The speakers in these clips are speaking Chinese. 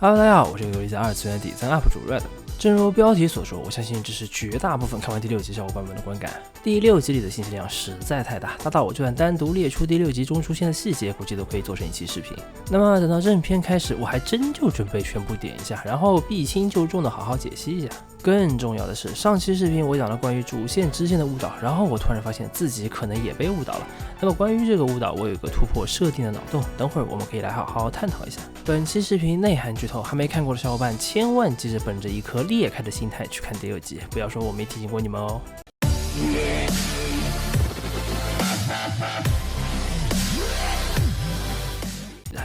Hello， 大家好，我是游离在二次元底层 UP 主 Red。正如标题所说，我相信这是绝大部分看完第6集小伙伴们的观感。第6集里的信息量实在太大，大到我就算单独列出第6集中出现的细节，估计都可以做成一期视频。那么等到正片开始，我还真就准备全部点一下，然后避轻就重的好好解析一下。更重要的是，上期视频我讲了关于主线支线的误导，然后我突然发现自己可能也被误导了。那么关于这个误导，我有一个突破设定的脑洞，等会儿我们可以来好好探讨一下。本期视频内涵剧透，还没看过的小伙伴千万记着本着一颗裂开的心态去看第6集，不要说我没提醒过你们哦。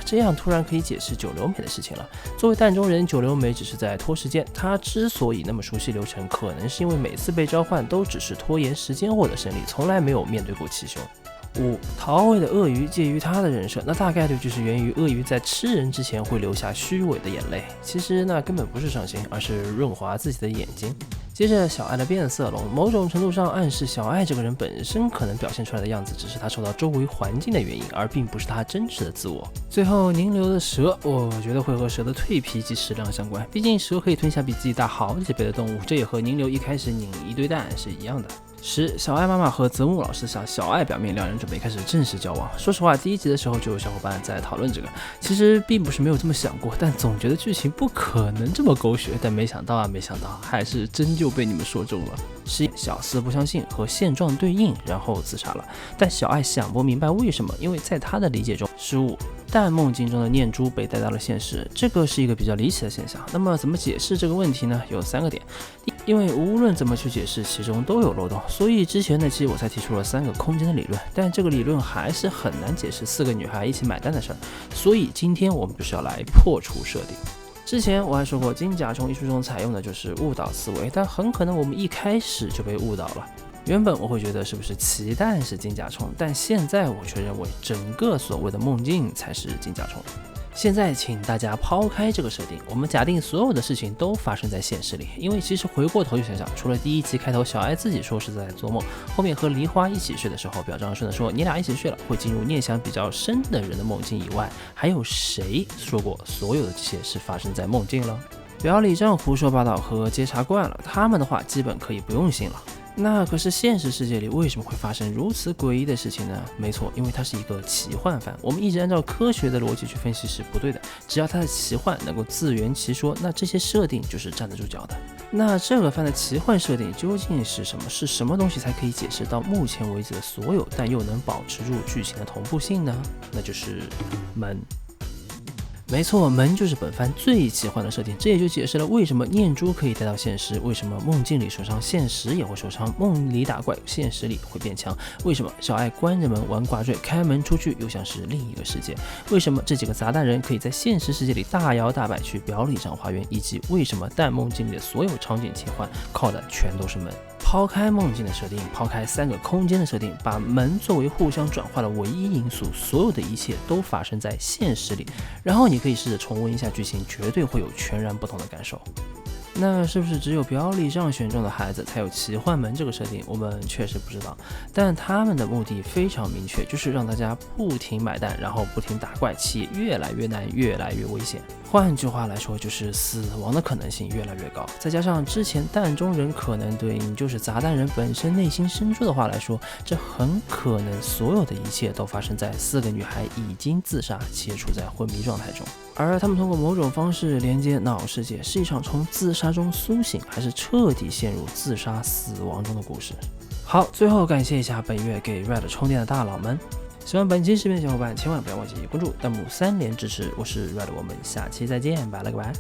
这样突然可以解释九流美的事情了。作为蛋中人，九流美只是在拖时间，她之所以那么熟悉流程，可能是因为每次被召唤都只是拖延时间获得胜利，从来没有面对过七雄。5. 陶伟的鳄鱼介于他的人设，那大概率就是源于鳄鱼在吃人之前会流下虚伪的眼泪，其实那根本不是伤心，而是润滑自己的眼睛。接着小爱的变色龙，某种程度上暗示小爱这个人本身可能表现出来的样子，只是他受到周围环境的原因，而并不是他真实的自我。最后宁流的蛇，我觉得会和蛇的蜕皮及食量相关，毕竟蛇可以吞下比自己大好几倍的动物，这也和宁流一开始拧一堆蛋是一样的。10. 小爱妈妈和泽木老师向小爱表面，两人准备开始正式交往。说实话，第1集的时候就有小伙伴在讨论这个，其实并不是没有这么想过，但总觉得剧情不可能这么狗血，但没想到还是真就被你们说中了。11. 小四不相信和现状对应，然后自杀了，但小爱想不明白为什么，因为在他的理解中，15. 但梦境中的念珠被带到了现实，这个是一个比较离奇的现象。那么怎么解释这个问题呢？有3个点。因为无论怎么去解释，其中都有漏洞，所以之前那期我才提出了3个空间的理论，但这个理论还是很难解释4个女孩一起买单的事儿，所以今天我们就是要来破除设定。之前我还说过，金甲虫一书中采用的就是误导思维，但很可能我们一开始就被误导了。原本我会觉得是不是脐带是金甲虫，但现在我却认为整个所谓的梦境才是金甲虫。现在请大家抛开这个设定，我们假定所有的事情都发生在现实里，因为其实回过头去想想，除了第1集开头小爱自己说是在做梦，后面和梨花一起睡的时候，表彰顺的说你俩一起睡了，会进入念想比较深的人的梦境以外，还有谁说过所有的这些是发生在梦境了？表里账胡说八道和接茬惯了，他们的话基本可以不用信了。那可是现实世界里为什么会发生如此诡异的事情呢？没错，因为它是一个奇幻番，我们一直按照科学的逻辑去分析是不对的，只要它的奇幻能够自圆其说，那这些设定就是站得住脚的。那这个番的奇幻设定究竟是什么？是什么东西才可以解释到目前为止的所有，但又能保持住剧情的同步性呢？那就是门。没错，门就是本番最奇幻的设定，这也就解释了为什么念珠可以带到现实，为什么梦境里受伤，现实也会受伤，梦里打怪，现实里会变强，为什么小爱关着门玩挂坠，开门出去又像是另一个世界，为什么这几个杂蛋人可以在现实世界里大摇大摆去表里长花园，以及为什么但梦境里的所有场景切换靠的全都是门。抛开梦境的设定，抛开3个空间的设定，把门作为互相转化的唯一因素，所有的一切都发生在现实里，然后你可以试着重温一下剧情，绝对会有全然不同的感受。那是不是只有表里上选中的孩子才有奇幻门这个设定？我们确实不知道，但他们的目的非常明确，就是让大家不停买单，然后不停打怪，且越来越难，越来越危险。换句话来说，就是死亡的可能性越来越高。再加上之前蛋中人可能对应就是杂蛋人本身内心深处的话来说，这很可能所有的一切都发生在4个女孩已经自杀且处在昏迷状态中，而他们通过某种方式连接脑世界，是一场从自杀中苏醒还是彻底陷入自杀死亡中的故事。好，最后感谢一下本月给 Red 充电的大佬们。喜欢本期视频的小伙伴千万不要忘记关注、弹幕3连支持，我是 Red， 我们下期再见，拜了个拜。